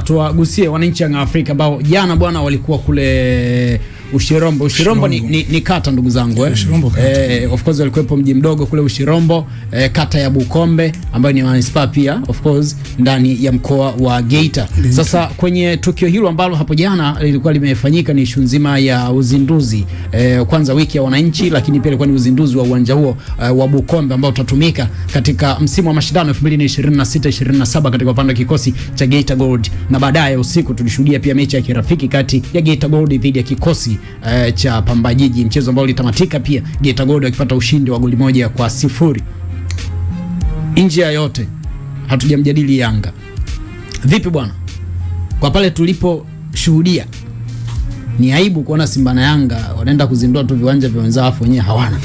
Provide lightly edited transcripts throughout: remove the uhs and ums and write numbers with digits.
Tuwagusie wananchi wa Afrika ambao jana bwana walikuwa kule Ushirombo. Ushirombo ni kata, ndugu zangu of course walikuwepo mji mdogo kule Ushirombo, kata ya Bukombe ambayo ni manispaa pia of course ndani ya mkoa wa Geita. Sasa kwenye tukio hilo ambalo hapo jana lilikuwa limefanyika, ni issue nzima ya uzinduzi kwanza wiki ya wananchi, lakini pia ilikuwa ni uzinduzi wa uwanja huo wa Bukombe ambao utatumika katika msimu wa mashindano 2026-27 katika upande wa kikosi cha Geita Gold, na baadaye usiku tulishuhudia pia mechi ya kirafiki kati ya Geita Gold dhidi ya kikosi cha Pamba Jiji, mchezo ambao ulitamatika pia Geita Gold akipata ushindi wa goli 1-0. Nje ya yote hatujamjadili Yanga. Vipi bwana? Kwa pale tulipo shuhudia, ni aibu kuona Simba na Yanga wanaenda kuzindua tu viwanja vya wenzao afu wenyewe hawana.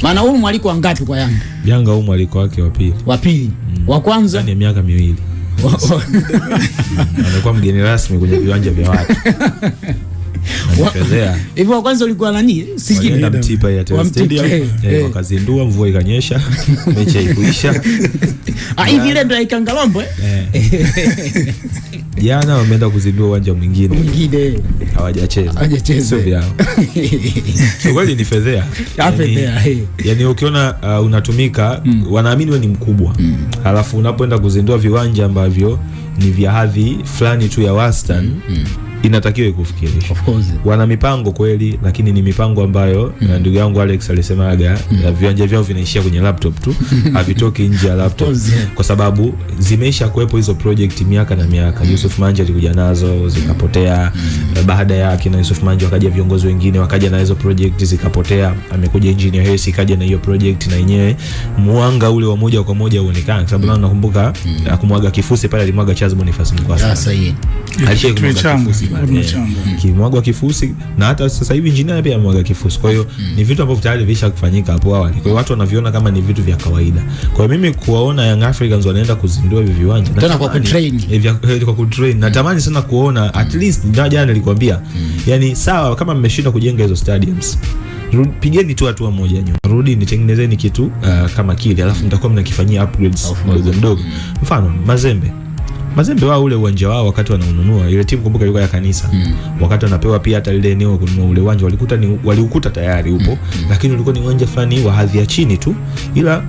Maana huu mwaliko wangapi kwa Yanga? Yanga huu mwaliko wake wa pili. Wa kwanza ni miaka 2. Anakuwa mgeni rasmi kwenye viwanja vya watu. Hivyo wa kwanza ulikuwa nani? Sijui na Mtipa ya Stadium. Wakazindua, mvua ikanyesha, mechi haikuisha. Hivi ile ndio ikangalombo Jana wameenda kuzindua uwanja mwingine. Hawajacheza. Sio vyao. So kweli ni fedhea. Yani ukiona unatumika, wanaamini wewe ni mkubwa. Halafu unapoenda kuzindua viwanja ambavyo ni vya hadhi fulani tu ya wastani, inatakiwa ikufikirisha. Of course. Wana mipango kweli, lakini ni mipango ambayo ndugu yangu Alex alisemaga viwanja vyao vinaishia kwenye laptop tu, havitoki nje ya laptop. Kwa sababu zimeisha kuwepo hizo project miaka na miaka. Yusuf Manji alikuja nazo zikapotea. Baada ya kina Yusuf Manji wakaja viongozi wengine wakaja na hizo project zikapotea. Amekuja engineer Hersi kaja na hiyo project, na yenyewe mwanga ule wa moja kwa moja uonekana. Kwa sababu nakumbuka kumwaga kifusi pale, alimwaga Charles Boniface Mkwasa. Sahihi. Kimwaga kifusi, na hata sasa hivi engineer pia amwaga kifusi. Kwa hiyo ni vitu ambavyo tayari visha kufanyika hapo awali. Kwa hiyo watu wanaviona kama ni vitu vya kawaida. Kwa hiyo mimi kuwaona Young Africans wanaenda kuzindua hivi viwanja tena kwa kutrain, kwa kutrain, natamani sana kuona at least, jana nilikwambia, yani sawa kama mmeshinda kujenga hizo stadiums, pigeni tu hatua moja nyuma, rudi nitengenezeni kitu kama kile, alafu mtakuwa mnakifanyia upgrades ndogo. Mfano Mazembe wao ule uwanja wao wakati wanaununua ile timu, kumbuka ilikuwa ya kanisa. Wakati wanapewa pia hata ile eneo kununua ule uwanja waliukuta tayari upo, lakini ulikuwa ni uwanja fulani wa hadhi ya chini tu, ila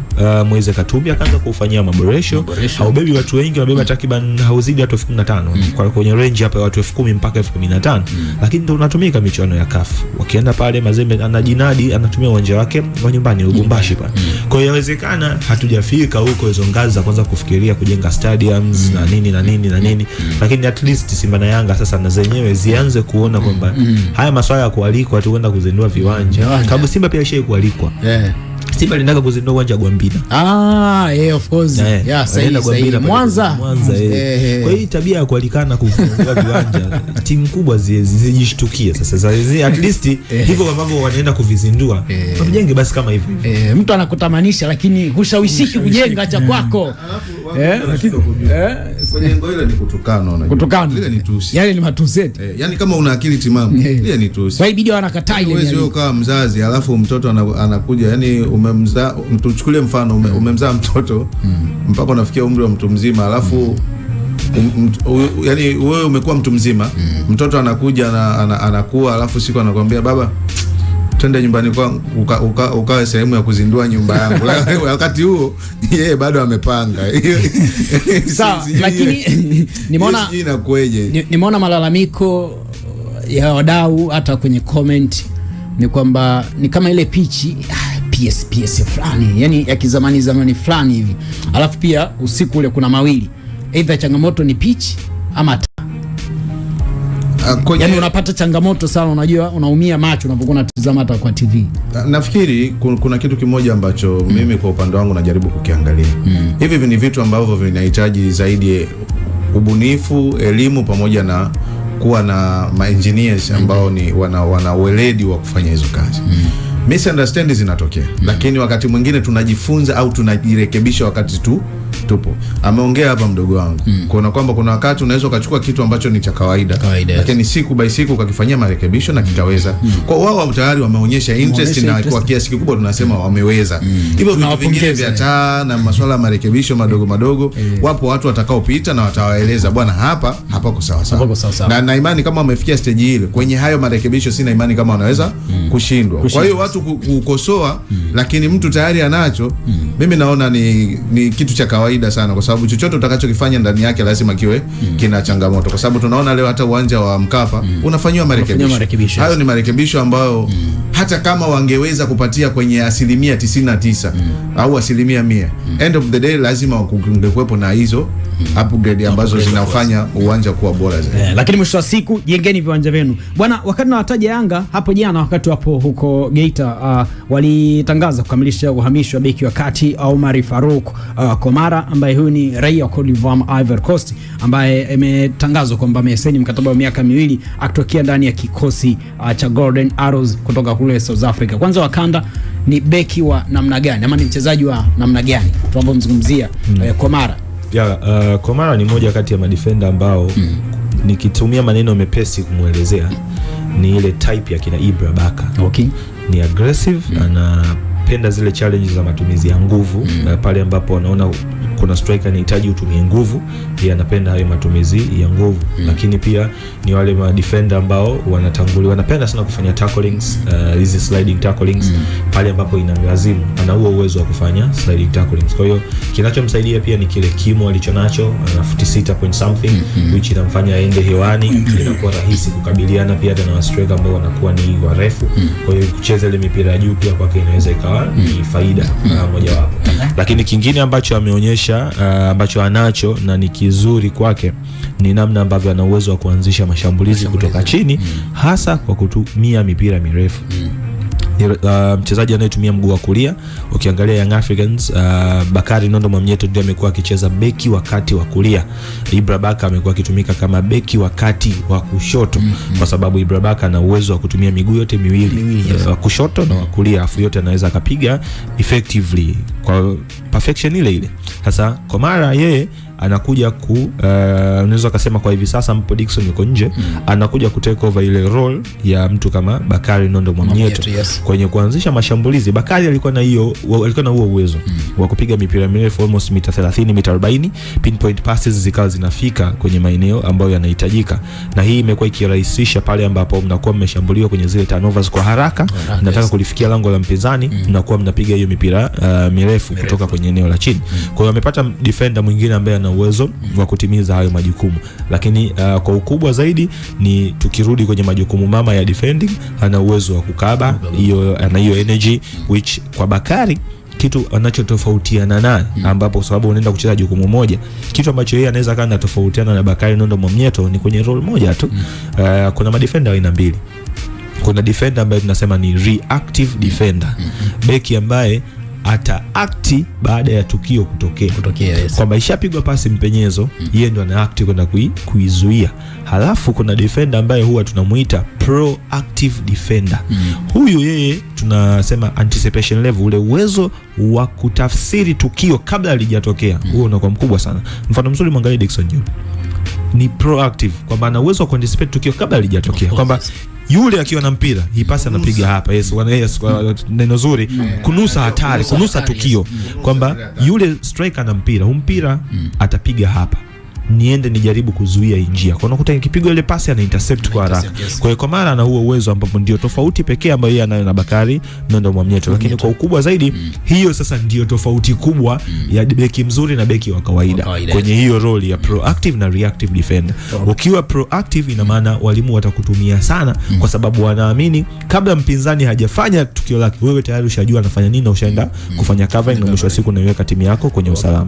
Moise Katumbi akaanza kufanyia maboresho. Haubebi watu wengi, wanabeba takriban hauzidi watu 15 kwa kwenye range hapa watu 10,000 mpaka 15,000, lakini ndio unatumika michuano ya CAF. Wakienda pale Mazembe anajinadi anatumia uwanja wake wa nyumbani Lubumbashi pale. Kwa hiyo inawezekana hatujafika huko hizo ngazi za kwanza kufikiria kujenga stadiums na nini, lakini at least Simba na Yanga sasa na zenyewe zianze kuona kwamba haya masuala ya kualikwa tu kwenda kuzindua viwanja. Sababu Simba pia ishaye kualikwa. Simba linataka kuzindua uwanja wa Gwambina. Of course. Sahihi. Mwanza. Kwa hiyo tabia ya kualikana kufungua viwanja timu kubwa zijishtukie sasa. At least hivyo ambavyo wanaenda kuvizindua, wajenge basi kama hivyo. Mtu anakutamanisha lakini hushawishiki kujenga cha kwako. Kwenye ngo ile ni kutukana. Ile ni tusi. Yale ni matusi. Yani kama una akili timamu, ile ni tusi. Kwa hiyo video anakataa ile. Wewe kama mzazi alafu mtoto anakuja, yani umemzaa, tuchukulie mfano umemzaa mtoto mpaka unafikia umri wa mtu mzima, alafu yani wewe umekuwa mtu mzima, mtoto anakuja anakuwa, alafu siku anakuambia baba, twende nyumbani kwangu ukae sehemu ya kuzindua nyumba yangu. Wakati huo yeye bado amepanga. Sawa, lakini nimeona malalamiko ya wadau hata kwenye comment ni kwamba ni kama ile pichi PS fulani, yani ya kizamani fulani hivi. Alafu pia usiku ule kuna mawili, either changamoto ni pitch ama yani unapata changamoto sana, unajua unaumia macho unapokuwa unatazama hata kwa TV. Nafikiri kuna kitu kimoja ambacho mimi kwa upande wangu najaribu kukiangalia. Hivi ni vitu ambavyo vinahitaji zaidi ubunifu, elimu, pamoja na kuwa na engineers ambao ni wana weledi wa kufanya hizo kazi. Misunderstandings zinatokea, lakini wakati mwingine tunajifunza au tunajirekebisha wakati tu tupo. Ameongea hapa mdogo wangu kuna kwamba kuna wakati unaweza ukachukua kitu ambacho ni cha kawaida lakini siku by siku ukakifanyia marekebisho na kitaweza. Kwa wao tayari wameonyesha interest na kwa kiasi kikubwa tunasema wameweza. Hivyo vitu vingine vya taa na masuala ya marekebisho madogo wapo watu watakaopita na watawaeleza bwana hapa kwa sawa. Na imani kama wamefikia stage ile kwenye hayo marekebisho, sina imani kama wanaweza kushindwa. Kwa hiyo watu kukosoa lakini mtu tayari anacho, mimi naona ni kitu cha kawaida sana, kwa sababu chochote utakachokifanya ndani yake lazima kiwe kina changamoto, kwa sababu tunaona leo hata uwanja wa Mkapa unafanywa marekebisho. Hayo ni marekebisho ambayo hata kama wangeweza kupatia kwenye 99% au 100%, end of the day lazima kungekuwepo na hizo upgrade ambazo zinafanya uwanja kuwa bora zaidi. Lakini mwisho wa siku jengeni viwanja vyenu bwana. Wakati nawataja Yanga hapo jana, wakati wapo huko Geita, walitangaza kukamilisha uhamisho wa beki wa kati Omar Farouk Komara, ambaye huyu ni raia wa Cote d'Ivoire, Ivory Coast, ambaye imetangazwa kwamba amesaini mkataba wa miaka 2 akitokea ndani ya kikosi cha Golden Arrows kutoka kule South Africa. Kwanza Wakanda, ni beki wa namna gani ama ni mchezaji wa namna gani tunapomzungumzia Komara? Komara ni moja kati ya madefender ambao nikitumia maneno mepesi kumwelezea ni ile type ya kina Ibra Baka. Ni aggressive, anapenda zile challenges za matumizi ya nguvu, pale ambapo anaona kuna striker anahitaji utumie nguvu, yeye anapenda hayo matumizi ya nguvu. Lakini pia ni wale ma defender ambao wanatangulia, wanapenda sana kufanya tacklings, hizi sliding tacklings pale ambapo inalazimu, ana huo uwezo wa kufanya sliding tacklings. Kwa hiyo kinachomsaidia pia ni kile kimo alichonacho, ana 46 point something, which inamfanya aende hewani, inakuwa rahisi kukabiliana pia na striker ambao wanakuwa ni warefu. Kwa hiyo kucheza ile mipira ya juu pia kwake inaweza ikawa ni faida moja wapo. Lakini kingine ambacho ameonyesha ambacho anacho na ni kizuri kwake ni namna ambavyo ana uwezo wa kuanzisha mashambulizi kutoka chini, hasa kwa kutumia mipira mirefu. Mchezaji anayetumia mguu wa kulia. Ukiangalia Young Africans, Bakari Nondo Mwamnyeto ndiye amekuwa akicheza beki wakati wa kulia. Ibra Baka amekuwa akitumika kama beki wakati wa kushoto, kwa sababu Ibra Baka ana uwezo wa kutumia miguu yote miwili, wa kushoto na wa kulia, afu yote anaweza akapiga effectively kwa perfection ile ile. Sasa Komara yeye anakuja unaweza kusema kwa hivi sasa mpo Dickson yuko nje, anakuja ku take over ile role ya mtu kama Bakari Nondo Mwamnyeto kwenye kuanzisha mashambulizi. Bakari alikuwa na huo uwezo wa kupiga mipira mirefu almost mita 30 mita 40, pinpoint passes zikawa zinafika kwenye maeneo ambayo yanahitajika, na hii imekuwa ikirahisisha pale ambapo mnakuwa mmeshambuliwa kwenye zile turnovers kwa haraka, nataka kulifikia lango la mpinzani, mnakuwa mnapiga hiyo mipira mirefu kutoka kwenye eneo la chini. Kwa hiyo amepata defender mwingine ambaye ana uwezo wa kutimiza hayo majukumu. Lakini kwa ukubwa zaidi ni tukirudi kwenye majukumu mama ya defending, ana uwezo wa kukaba, ana hiyo energy, which kwa Bakari kitu anachotofautiana naye, ambapo sababu unaenda kucheza jukumu moja, kitu ambacho yeye anaweza kana tofautiana na Bakari Nondo Mwamnyeto ni kwenye role moja tu. Kuna madefender aina mbili. Kuna defender ambaye tunasema ni reactive defender, beki ambaye ata acti baada ya tukio kutokea. Kwamba ishapigwa pasi mpenyezo, yeye ndo ana acti kwenda kuizuia. Halafu kuna defender ambaye huwa tunamuita proactive defender. Huyu yeye tunasema anticipation level, ule uwezo wa kutafsiri tukio kabla halijatokea, huo unakuwa mkubwa sana. Mfano mzuri mwangalie Dickson Job. Ni proactive, kwamba ana uwezo wa kuanticipate tukio kabla halijatokea, kwamba yule akiwa na mpira hii pasi anapiga hapa. Neno zuri, kunusa hatari, kunusa tukio, kwamba yule striker na mpira atapiga hapa, niende nijaribu kuzuia njia. Kwa unakuta ikipigwa ile pasi ana intercept kwa haraka. Kwa hiyo Komara ana huo uwezo ambapo ndio tofauti pekee ambayo yeye anayo na Bakari Nondo Mwamnyeto. Lakini kwa ukubwa zaidi, hiyo sasa ndio tofauti kubwa ya beki mzuri na beki wa kawaida kwenye hiyo role ya proactive na reactive defender. Ukiwa proactive, ina maana walimu watakutumia sana, kwa sababu wanaamini kabla mpinzani hajafanya tukio lake, wewe tayari ushajua anafanya nini na ushaenda kufanya covering, na mwisho wa siku unaiweka timu yako kwenye usalama.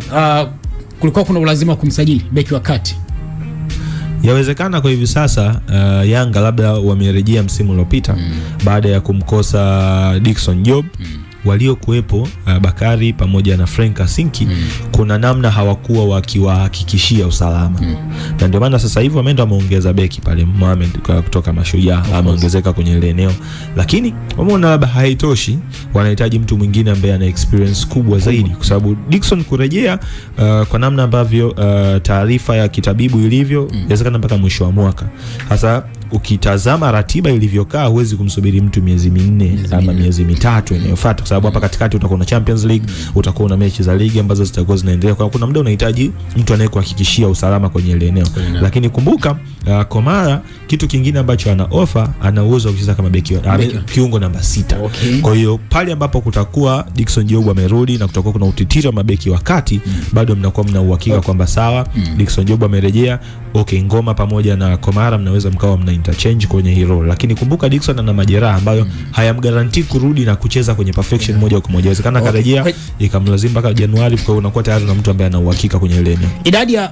Kulikuwa kuna ulazima kumsajili beki wa kati. Yawezekana kwa hivi sasa Yanga labda wamerejea msimu uliopita baada ya kumkosa Dickson Job, waliokuwepo Bakari pamoja na Frank Asinki kuna namna hawakuwa wakiwahakikishia usalama. Na ndio maana sasa hivi wameongeza beki pale Mohamed kutoka Mashujaa ameongezeka kwenye ile eneo, lakini wameona labda haitoshi, wanahitaji mtu mwingine ambaye ana experience kubwa zaidi, kwa sababu Dickson kurejea kwa namna ambavyo taarifa ya kitabibu ilivyo inawezekana mpaka mwisho wa mwaka. Sasa ukitazama ratiba ilivyokaa, huwezi kumsubiri mtu miezi 4 ama miezi 3 inayofuata, kwa sababu hapa katikati utakuwa na Champions League, utakuwa na mechi za ligi ambazo zitakuwa zinaendelea. Kwa kuna muda unahitaji mtu anayekuhakikishia usalama kwenye ile eneo. Lakini kumbuka Komara kitu kingine ambacho ana offer, ana uwezo wa kucheza kama beki kiungo namba 6. Kwa hiyo pale ambapo kutakuwa Dickson Job amerudi na kutakuwa kuna utitiri wa mabeki wakati, bado mnakuwa mna uhakika kwamba sawa, Dickson Job amerejea, Ngoma pamoja na Komara mnaweza mkawa mna interchange kwenye hilo. Lakini kumbuka Dickson ana majeraha ambayo hayamgarantii kurudi na kucheza kwenye perfection moja kwa moja. Inawezekana karejea ikamlazimu mpaka Januari, kwa hiyo unakuwa tayari na mtu ambaye ana uhakika kwenye ile eneo. Idadi ya